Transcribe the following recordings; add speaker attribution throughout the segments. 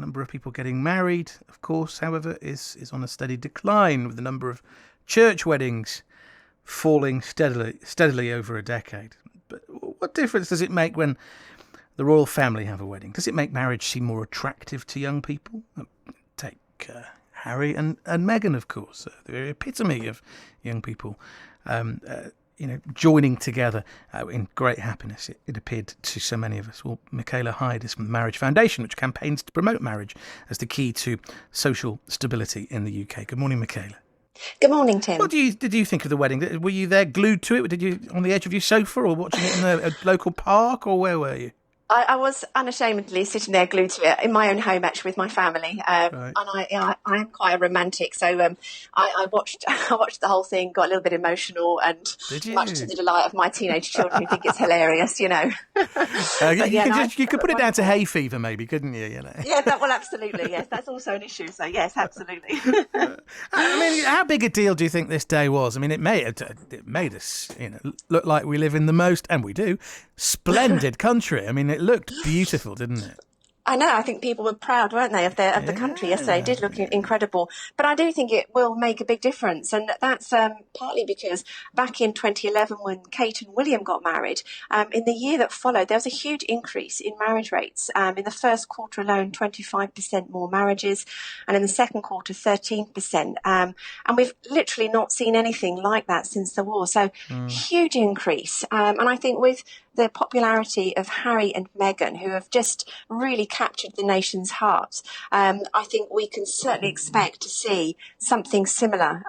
Speaker 1: number of people getting married, of course, however, is on a steady decline, with the number of church weddings falling steadily over a decade. But what difference does it make when the royal family have a wedding? Does it make marriage seem more attractive to young people? Take Harry and Meghan, of course, the epitome of young people joining together in great happiness, it appeared to so many of us. Well, Michaela Hyde is from the Marriage Foundation, which campaigns to promote marriage as the key to social stability in the UK. Good morning, Michaela.
Speaker 2: Good morning, Tim.
Speaker 1: What did you think of the wedding? Were you there glued to it? Did you on the edge of your sofa, or watching it in a local park, or where were you?
Speaker 2: I was unashamedly sitting there glued to it in my own home, actually, with my family.
Speaker 1: Right.
Speaker 2: And I am quite a romantic, so I watched the whole thing, got a little bit emotional, and much to the delight of my teenage children who think it's hilarious, you could
Speaker 1: put it down to hay fever, maybe, couldn't you?
Speaker 2: Yeah, absolutely, yes. That's also an issue, so yes, absolutely.
Speaker 1: I mean, how big a deal do you think this day was? I mean, it made us, look like we live in the most, and we do, splendid country. I mean, it looked beautiful, didn't it?
Speaker 2: I know. I think people were proud, weren't they, of the country yesterday? It did look incredible. But I do think it will make a big difference. And that's partly because back in 2011, when Kate and William got married, in the year that followed, there was a huge increase in marriage rates. In the first quarter alone, 25% more marriages. And in the second quarter, 13%. And we've literally not seen anything like that since the war. So huge increase. And I think with the popularity of Harry and Meghan, who have just really captured the nation's heart, I think we can certainly expect to see something similar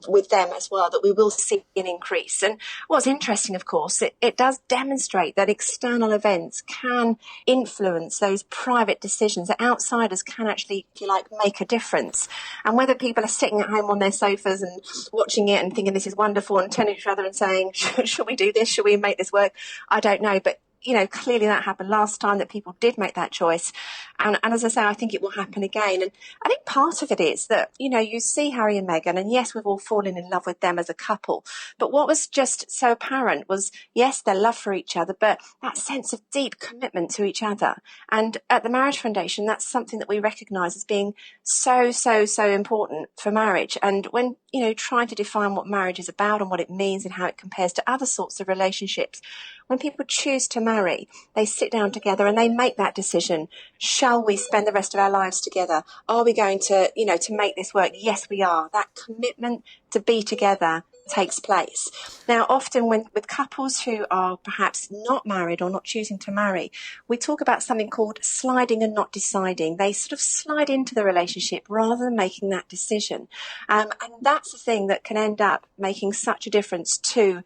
Speaker 2: with them as well, that we will see an increase. And what's interesting, of course, it does demonstrate that external events can influence those private decisions, that outsiders can actually, if you like, make a difference. And whether people are sitting at home on their sofas and watching it and thinking this is wonderful and turning to each other and saying, should we do this? Should we make this work? I don't know, but clearly that happened last time, that people did make that choice. And as I say, I think it will happen again. And I think part of it is that, you see Harry and Meghan, and yes, we've all fallen in love with them as a couple. But what was just so apparent was, yes, their love for each other, but that sense of deep commitment to each other. And at the Marriage Foundation, that's something that we recognise as being so, so, so important for marriage. And when, trying to define what marriage is about and what it means and how it compares to other sorts of relationships, when people choose to marry, they sit down together and they make that decision. Shall we spend the rest of our lives together? Are we going to, to make this work? Yes, we are. That commitment to be together takes place. Now, often with couples who are perhaps not married or not choosing to marry, we talk about something called sliding and not deciding. They sort of slide into the relationship rather than making that decision. And that's the thing that can end up making such a difference to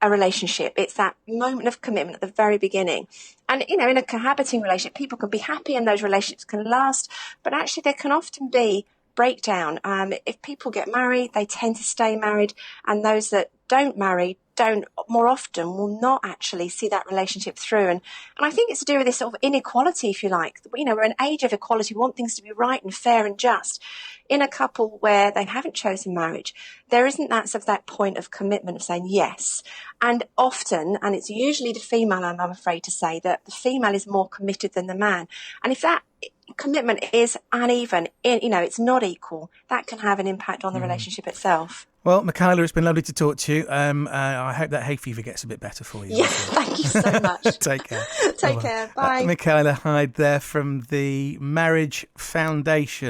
Speaker 2: a relationship. It's that moment of commitment at the very beginning. And, in a cohabiting relationship, people can be happy and those relationships can last, but actually there can often be breakdown. If people get married, they tend to stay married, and those that don't marry more often will not actually see that relationship through. And I think it's to do with this sort of inequality, if you like. We're an age of equality. We want things to be right and fair and just. In a couple where they haven't chosen marriage, there isn't that point of commitment of saying yes. And often, and it's usually the female, I'm afraid to say, that the female is more committed than the man. And if that commitment is uneven, it's not equal, that can have an impact on the relationship itself.
Speaker 1: Well, Michaela, it's been lovely to talk to you. I hope that hay fever gets a bit better for you.
Speaker 2: Yeah, thank you so much.
Speaker 1: Take care.
Speaker 2: Take care. Bye.
Speaker 1: Michaela Hyde there from the Marriage Foundation.